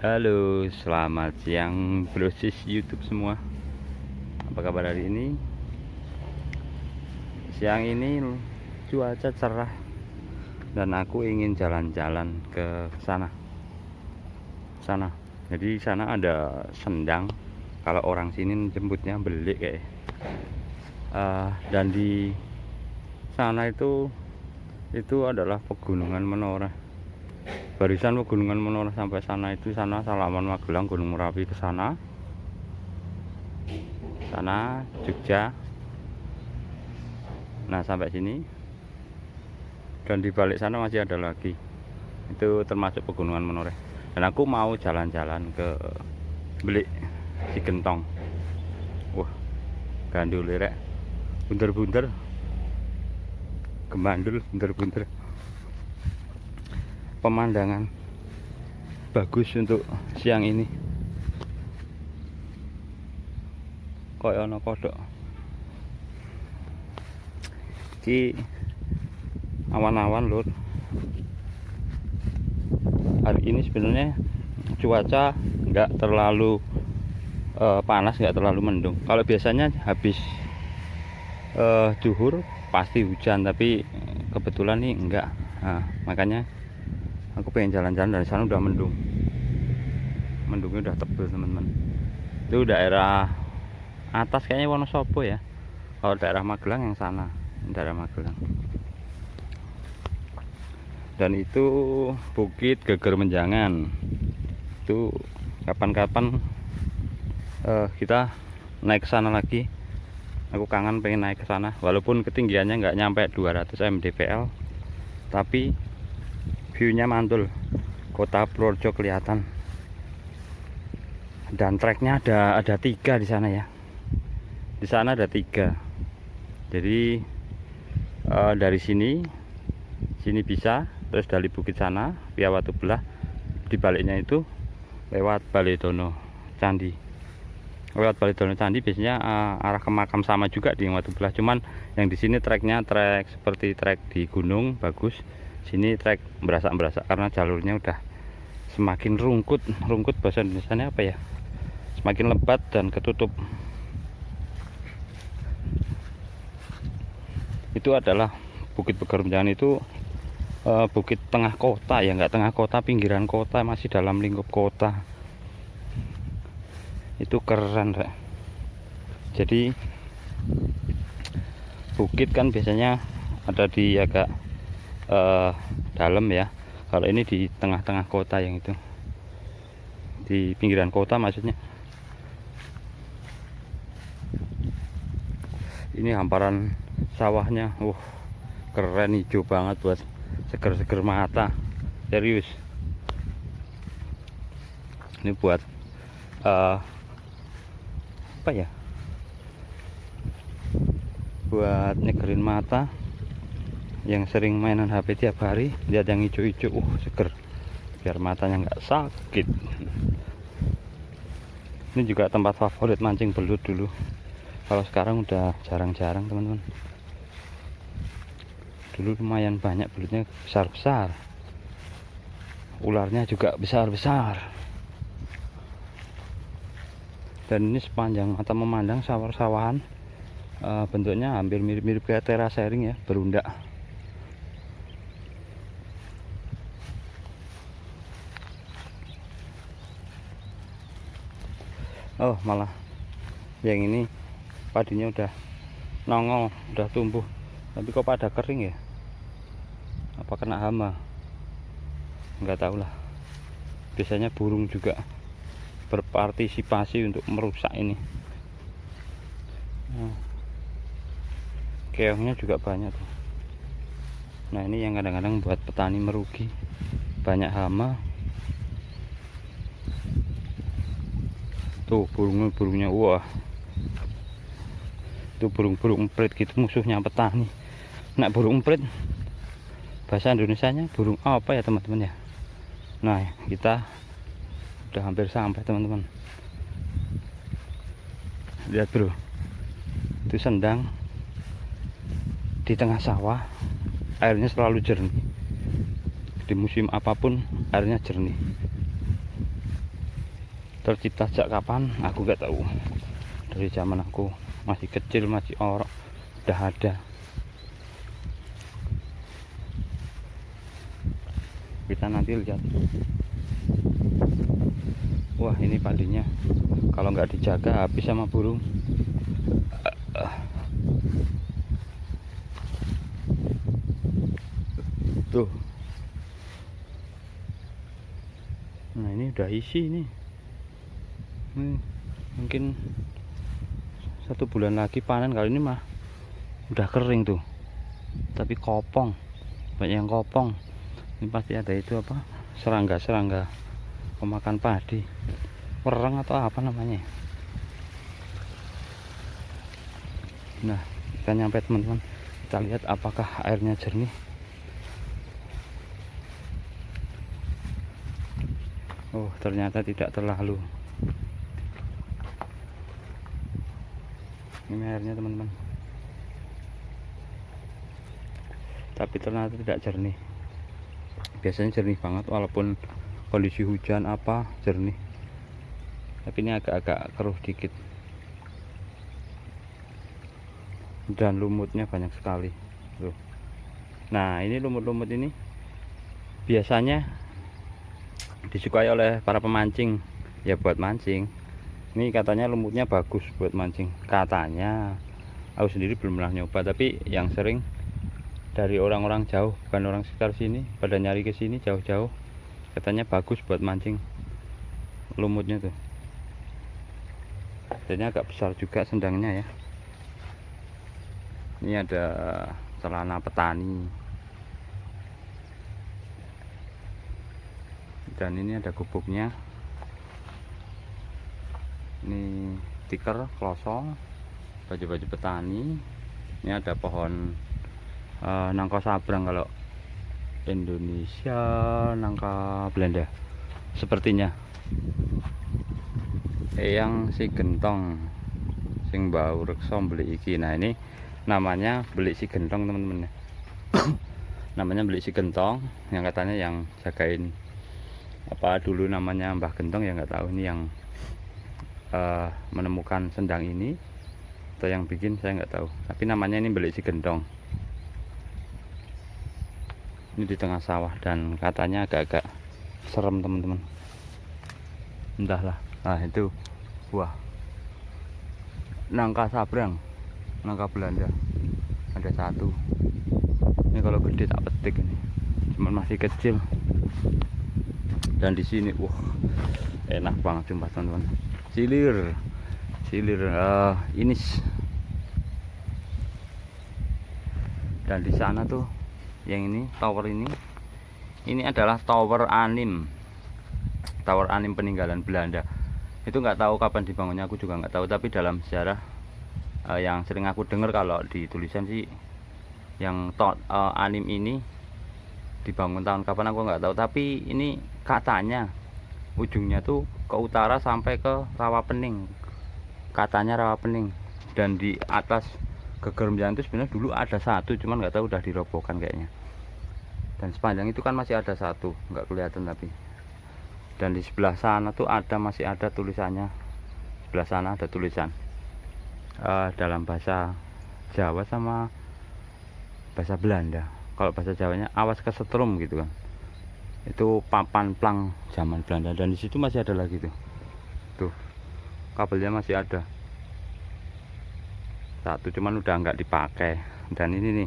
Halo, selamat siang brosis YouTube semua. Apa kabar hari ini? Siang ini cuaca cerah dan aku ingin jalan-jalan ke sana. Jadi sana ada sendang. Kalau orang sini jemputnya belik kayak. Dan di sana itu adalah pegunungan Menora. Barisan pegunungan Menora sampai sana itu Salaman Magelang, Gunung Merapi ke sana Jogja. Nah sampai sini, dan di balik sana masih ada lagi, itu termasuk pegunungan Menora. Dan aku mau jalan-jalan ke Belik Cigentong. Wah, gandul rek, bunder-bunder, gemandul, bunder-bunder. Pemandangan bagus untuk siang ini. Koyo ana kodok. Iki awan-awan lur. Hari ini sebenarnya cuaca nggak terlalu panas, nggak terlalu mendung. Kalau biasanya habis zuhur pasti hujan, tapi kebetulan nih enggak. Nah, makanya aku pengen jalan-jalan. Dari sana udah mendung, mendungnya udah tebel teman-teman. Itu daerah atas kayaknya Wonosobo ya. Kalau daerah Magelang yang sana, daerah Magelang. Dan itu Bukit Geger Menjangan. Itu kapan-kapan kita naik ke sana lagi. Aku kangen pengen naik ke sana, walaupun ketinggiannya nggak nyampe 200 mdpl, tapi view-nya mantul, kota Purworejo kelihatan. Dan treknya ada 3 di sana ya. Di sana ada 3. Jadi dari sini bisa, terus dari bukit sana via Watu Belah, di baliknya itu lewat Baledono Candi. Lewat Baledono Candi biasanya arah ke makam sama juga di Watu Belah, cuman yang di sini treknya trek seperti trek di gunung bagus. Sini trek berasak-berasak karena jalurnya udah semakin rungkut bahasa Indonesianya apa ya, semakin lebat dan ketutup. Itu adalah Bukit Geger Menjangan. Itu bukit tengah kota ya, nggak tengah kota, pinggiran kota, masih dalam lingkup kota. Itu keren rek. Jadi bukit kan biasanya ada di agak dalam ya. Kalau ini di tengah-tengah kota, yang itu di pinggiran kota maksudnya. Ini hamparan sawahnya, keren, hijau banget, buat seger-seger mata, serius. Ini buat apa ya, buat nyegerin mata yang sering mainan HP tiap hari. Lihat yang hijau-hijau, seger, biar matanya nggak sakit. Ini juga tempat favorit mancing belut dulu. Kalau sekarang udah jarang-jarang teman-teman. Dulu lumayan banyak belutnya, besar-besar. Ularnya juga besar-besar. Dan ini sepanjang mata memandang sawah-sawahan. Bentuknya hampir mirip-mirip kayak terasering ya, berundak. Oh malah yang ini padinya udah nongol, udah tumbuh, tapi kok pada kering ya? Apa kena hama? Nggak tahu lah. Biasanya burung juga berpartisipasi untuk merusak ini. Keongnya juga banyak tuh. Nah ini yang kadang-kadang buat petani merugi, banyak hama. Tuh burungnya, wah, itu burung emprit gitu musuhnya petani. Nah burung emprit bahasa Indonesianya burung apa ya teman-teman ya? Nah kita udah hampir sampai teman-teman. Lihat bro, itu sendang di tengah sawah, airnya selalu jernih. Di musim apapun airnya jernih. tercipta sejak kapan aku gak tahu. Dari zaman aku masih kecil, masih orok udah ada. Kita nanti lihat. Wah, ini padinya kalau nggak dijaga habis sama burung. Tuh. Nah, ini udah isi nih. Mungkin 1 bulan lagi panen. Kali ini mah udah kering tuh, tapi kopong, banyak yang kopong. Ini pasti ada itu apa, serangga pemakan padi, wereng atau apa namanya. Nah, kita nyampe teman-teman, kita lihat apakah airnya jernih. Oh, ternyata tidak terlalu. Ini airnya teman-teman, tapi ternyata tidak jernih. Biasanya jernih banget walaupun kondisi hujan apa jernih, tapi ini agak-agak keruh dikit dan lumutnya banyak sekali tuh. Nah, ini lumut-lumut ini biasanya disukai oleh para pemancing ya, buat mancing. Ini katanya lumutnya bagus buat mancing katanya. Aku sendiri belum pernah nyoba, tapi yang sering dari orang-orang jauh, bukan orang sekitar sini, pada nyari ke sini jauh-jauh, katanya bagus buat mancing lumutnya tuh. Jadi agak besar juga sendangnya ya. Ini ada celana petani, dan ini ada gubuknya. Ini tikar, klosong, baju-baju petani. Ini ada pohon nangka sabrang kalau Indonesia, nangka Belanda sepertinya. Yang si gentong sing bau reksa beli iki. Nah, ini namanya beli si gentong teman-teman. Namanya beli si gentong, yang katanya yang jagain apa dulu namanya Mbah Gentong, ya nggak tahu ini yang menemukan sendang ini atau yang bikin, saya nggak tahu, tapi namanya ini beli si gentong. Ini di tengah sawah dan katanya agak-agak serem teman-teman, entahlah. Nah, itu wah, nangka sabrang, nangka Belanda ada 1. Ini kalau gede tak petik, ini cuman masih kecil. Dan di sini wah, enak banget sumpah teman-teman. Cilir inis. Dan di sana tuh yang ini tower ini adalah tower Anim peninggalan Belanda. Itu nggak tahu kapan dibangunnya, aku juga nggak tahu, tapi dalam sejarah yang sering aku dengar kalau di tulisan sih yang Anim ini dibangun tahun kapan aku nggak tahu, tapi ini katanya ujungnya tuh ke utara sampai ke Rawapening, katanya Rawapening. Dan di atas Geger Menjangan itu sebenarnya dulu ada 1, cuman nggak tahu udah dirobohkan kayaknya. Dan sepanjang itu kan masih ada 1, nggak kelihatan tapi. Dan di sebelah sana tuh masih ada tulisannya. Sebelah sana ada tulisan dalam bahasa Jawa sama bahasa Belanda. Kalau bahasa Jawanya awas kesetrum gitu kan. Itu papan plang zaman Belanda. Dan di situ masih ada lagi tuh kabelnya masih ada 1, cuman udah nggak dipakai. Dan ini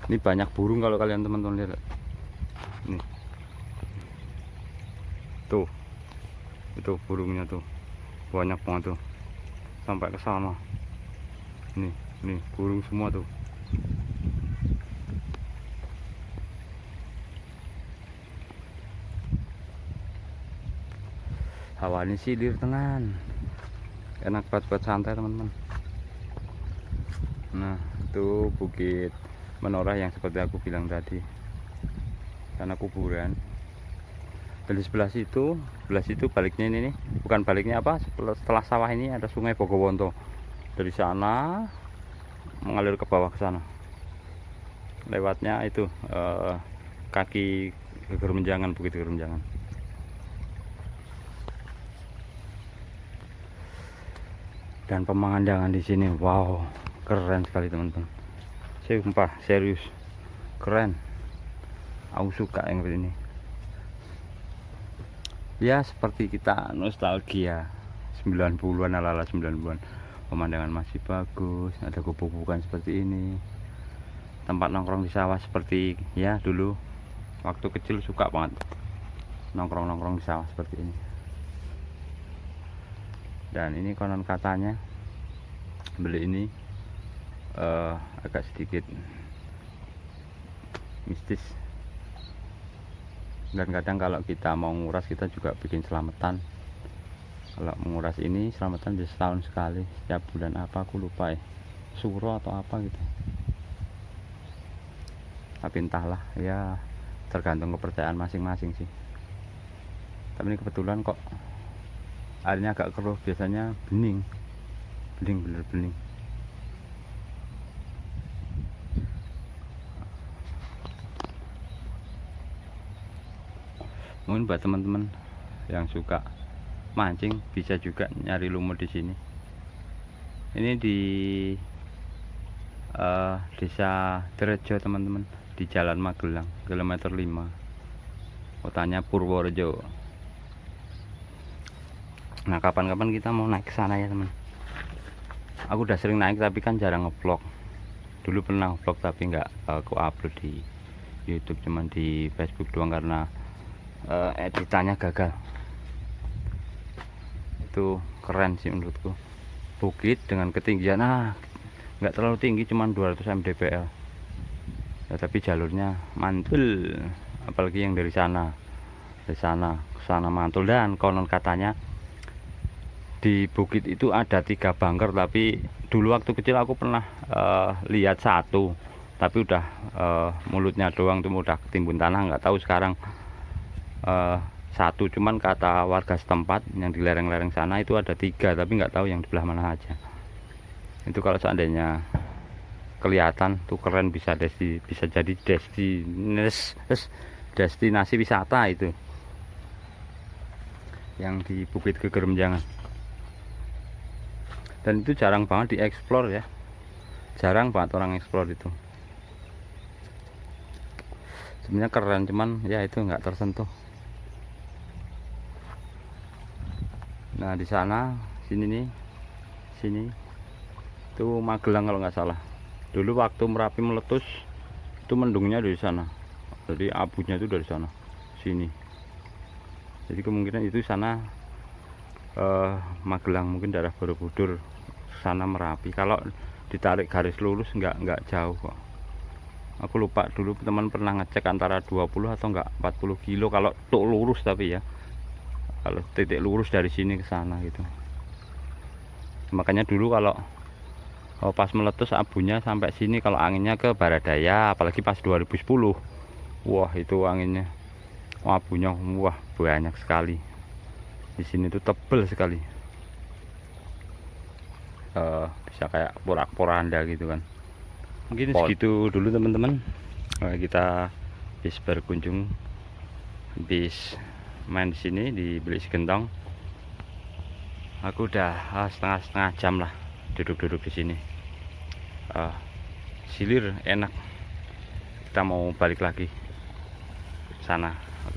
ini banyak burung kalau kalian teman-teman lihat nih, tuh itu burungnya tuh banyak banget tuh sampai ke sana. Nih burung semua tuh. Hawa ini silir tenan, enak buat santai teman-teman. Nah, itu Bukit Menoreh yang seperti aku bilang tadi, karena kuburan. Dan di sebelah situ baliknya ini nih, bukan baliknya apa, setelah sawah ini ada Sungai Bogowonto. Dari sana mengalir ke bawah ke sana, lewatnya itu kaki Geger Menjangan, Bukit Geger Menjangan. Dan pemandangan di sini wow, keren sekali teman-teman. Sumpah serius keren. Aku suka yang ini. Ya seperti kita nostalgia 90-an, ala-ala 90-an. Pemandangan masih bagus, ada gubuk-gubukan seperti ini. Tempat nongkrong di sawah seperti ya dulu waktu kecil, suka banget nongkrong-nongkrong di sawah seperti ini. Dan ini konon katanya beli ini agak sedikit mistis. Dan kadang kalau kita mau nguras, kita juga bikin selamatan. Kalau menguras ini selamatan di setahun sekali, setiap bulan apa aku lupa ya, suro atau apa gitu. Tapi entahlah ya, tergantung kepercayaan masing-masing sih. Tapi ini kebetulan kok airnya agak keruh, biasanya bening bener bening. Mungkin buat teman-teman yang suka mancing bisa juga nyari lumut di sini. Ini di Desa Terejo teman-teman, di Jalan Magelang, kilometer 5, kotanya Purworejo. Nah, kapan-kapan kita mau naik ke sana ya teman. Aku udah sering naik tapi kan jarang ngevlog. Dulu pernah vlog tapi nggak aku upload di YouTube, cuman di Facebook doang karena editannya gagal. Itu keren sih menurutku, bukit dengan ketinggian nggak terlalu tinggi, cuman 200 mdpl ya, tapi jalurnya mantul, apalagi yang dari sana ke sana mantul. Dan konon katanya di bukit itu ada 3 bunker, tapi dulu waktu kecil aku pernah lihat 1, tapi udah mulutnya doang tuh udah ketimbun tanah. Nggak tahu sekarang 1, cuman kata warga setempat yang di lereng-lereng sana itu ada 3, tapi nggak tahu yang di belah mana aja. Itu kalau seandainya kelihatan tuh keren, bisa jadi destinasi wisata itu yang di Bukit Gegeremjangan. Dan itu jarang banget dieksplor ya, jarang banget orang eksplor itu. Sebenarnya keren, cuman ya itu nggak tersentuh. Nah di sana sini itu Magelang kalau nggak salah. Dulu waktu Merapi meletus itu mendungnya dari sana, jadi abunya itu dari sana sini. Jadi kemungkinan itu sana Magelang, mungkin daerah Borobudur, sana Merapi. Kalau ditarik garis lurus nggak jauh kok. Aku lupa dulu teman pernah ngecek antara 20 atau enggak 40 kilo kalau tuk lurus, tapi ya kalau titik lurus dari sini ke sana gitu. Makanya dulu kalau pas meletus abunya sampai sini, kalau anginnya ke Baradaya, apalagi pas 2010, wah itu anginnya, abunya wah banyak sekali. Di sini tuh tebel sekali, bisa kayak porak-poranda gitu kan. Mungkin segitu dulu teman-teman. Kita habis berkunjung, habis main di sini di Belik Sigentong. Aku udah setengah jam lah duduk-duduk di sini. Silir enak. Kita mau balik lagi sana.